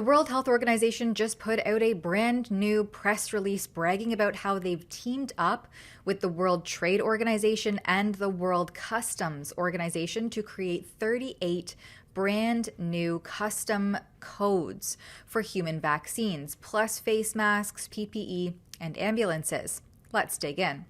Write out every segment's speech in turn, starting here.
The World Health Organization just put out a brand new press release bragging about how they've teamed up with the World Trade Organization and the World Customs Organization to create 38 brand new custom codes for human vaccines, plus face masks, PPE, and ambulances. Let's dig in.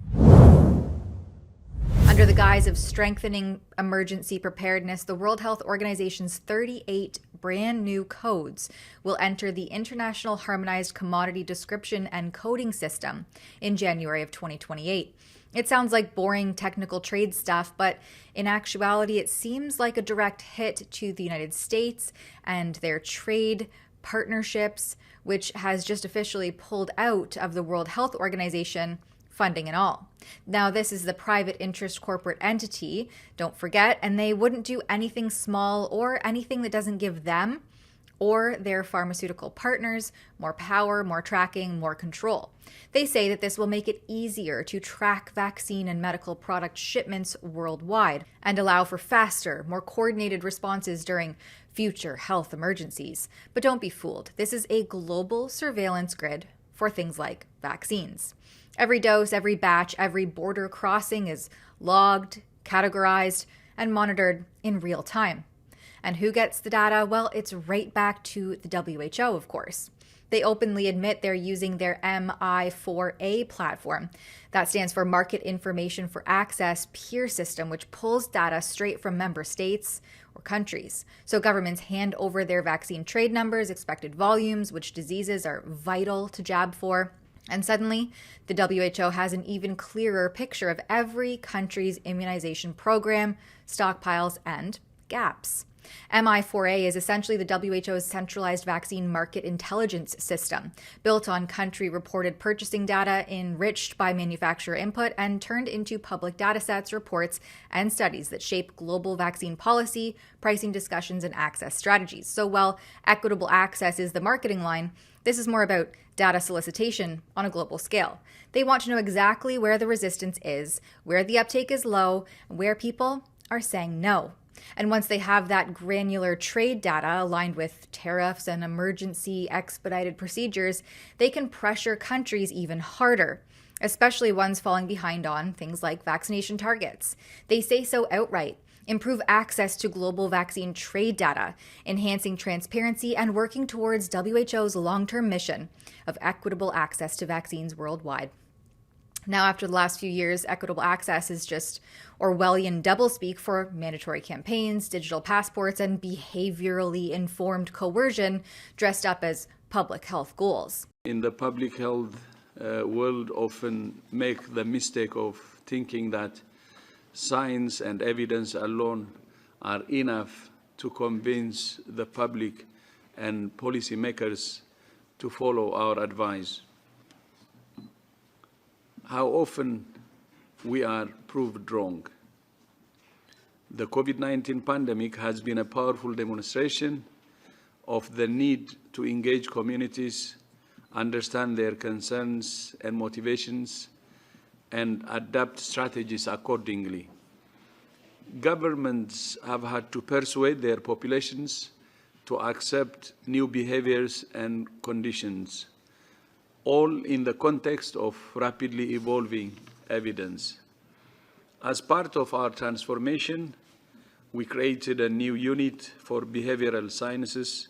Under the guise of strengthening emergency preparedness, the World Health Organization's 38 brand new codes will enter the International Harmonized Commodity Description and Coding System in January of 2028. It sounds like boring technical trade stuff, but in actuality, it seems like a direct hit to the United States and their trade partnerships, which has just officially pulled out of the World Health Organization, funding and all. Now, this is the private interest corporate entity, don't forget, and they wouldn't do anything small or anything that doesn't give them or their pharmaceutical partners more power, more tracking, more control. They say that this will make it easier to track vaccine and medical product shipments worldwide and allow for faster, more coordinated responses during future health emergencies. But don't be fooled. This is a global surveillance grid for things like vaccines. Every dose, every batch, every border crossing is logged, categorized, and monitored in real time. And who gets the data? Well, it's right back to the WHO, of course. They openly admit they're using their MI4A platform. That stands for Market Information for Access peer system, which pulls data straight from member states or countries. So governments hand over their vaccine trade numbers, expected volumes, which diseases are vital to jab for. And suddenly, the WHO has an even clearer picture of every country's immunization program, stockpiles, and gaps. MI4A is essentially the WHO's centralized vaccine market intelligence system, built on country-reported purchasing data enriched by manufacturer input and turned into public datasets, reports, and studies that shape global vaccine policy, pricing discussions, and access strategies. So while equitable access is the marketing line, this is more about data solicitation on a global scale. They want to know exactly where the resistance is, where the uptake is low, and where people are saying no. And once they have that granular trade data aligned with tariffs and emergency expedited procedures, they can pressure countries even harder, especially ones falling behind on things like vaccination targets. They say so outright. Improve access to global vaccine trade data, enhancing transparency, and working towards WHO's long-term mission of equitable access to vaccines worldwide. Now, after the last few years, equitable access is just Orwellian doublespeak for mandatory campaigns, digital passports, and behaviorally informed coercion dressed up as public health goals. In the public health world, often make the mistake of thinking that science and evidence alone are enough to convince the public and policymakers to follow our advice. How often we are proved wrong. The COVID-19 pandemic has been a powerful demonstration of the need to engage communities, understand their concerns and motivations, and adapt strategies accordingly. Governments have had to persuade their populations to accept new behaviors and conditions, all in the context of rapidly evolving evidence. As part of our transformation, we created a new unit for behavioral sciences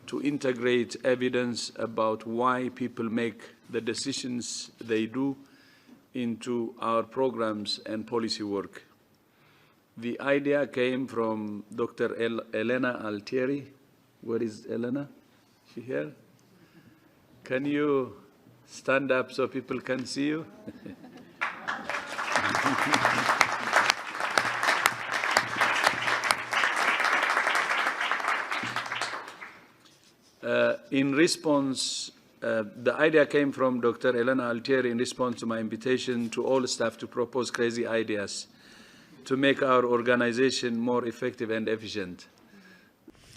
to integrate evidence about why people make the decisions they do into our programs and policy work. The idea came from Dr. Elena Altieri. Where is Elena? Is she here? Can you stand up so people can see you? In response, the idea came from Dr. Elena Altieri in response to my invitation to all staff to propose crazy ideas to make our organization more effective and efficient.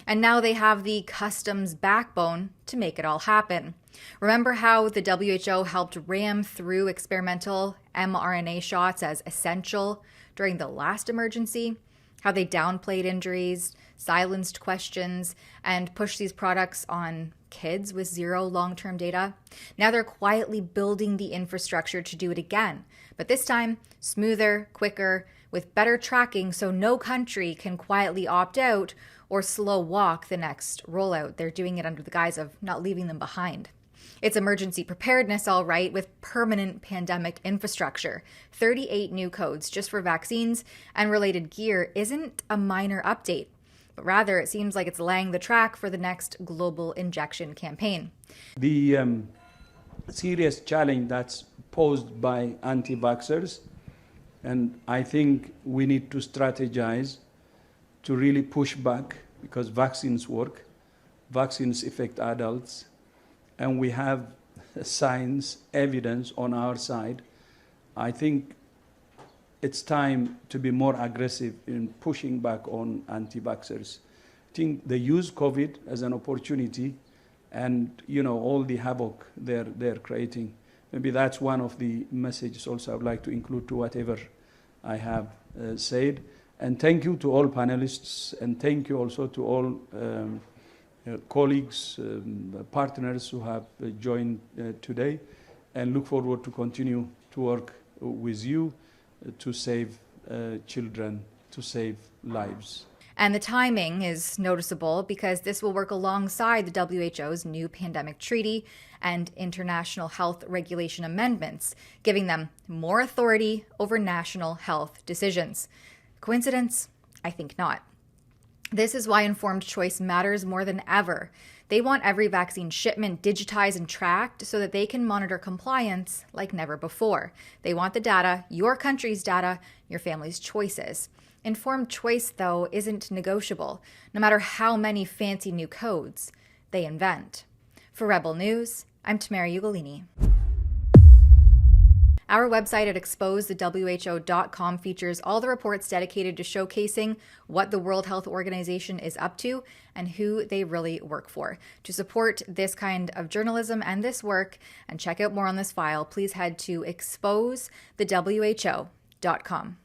And now they have the customs backbone to make it all happen. Remember how the WHO helped ram through experimental mRNA shots as essential during the last emergency? how they downplayed injuries, silenced questions, and pushed these products on kids with zero long-term data. Now they're quietly building the infrastructure to do it again, but this time smoother, quicker, with better tracking so no country can quietly opt out or slow walk the next rollout. They're doing it under the guise of not leaving them behind. It's emergency preparedness, all right, with permanent pandemic infrastructure. 38 new codes just for vaccines and related gear isn't a minor update, but rather it seems like it's laying the track for the next global injection campaign. The serious challenge that's posed by anti-vaxxers, and I think we need to strategize to really push back, because vaccines work, vaccines affect adults, and we have science, evidence on our side. I think it's time to be more aggressive in pushing back on anti-vaxxers. I think they use COVID as an opportunity, and all the havoc they're creating. Maybe that's one of the messages also I would like to include to whatever I have said. And thank you to all panelists, and thank you also to all colleagues, partners who have joined today, and look forward to continue to work with you to save children, to save lives. And the timing is noticeable because this will work alongside the WHO's new pandemic treaty and international health regulation amendments, giving them more authority over national health decisions. Coincidence? I think not. This is why informed choice matters more than ever. They want every vaccine shipment digitized and tracked so that they can monitor compliance like never before. They want the data, your country's data, your family's choices. Informed choice, though, isn't negotiable, no matter how many fancy new codes they invent. For Rebel News, I'm Tamara Ugolini. Our website at exposethewho.com features all the reports dedicated to showcasing what the World Health Organization is up to and who they really work for. To support this kind of journalism and this work, and check out more on this file, please head to exposethewho.com.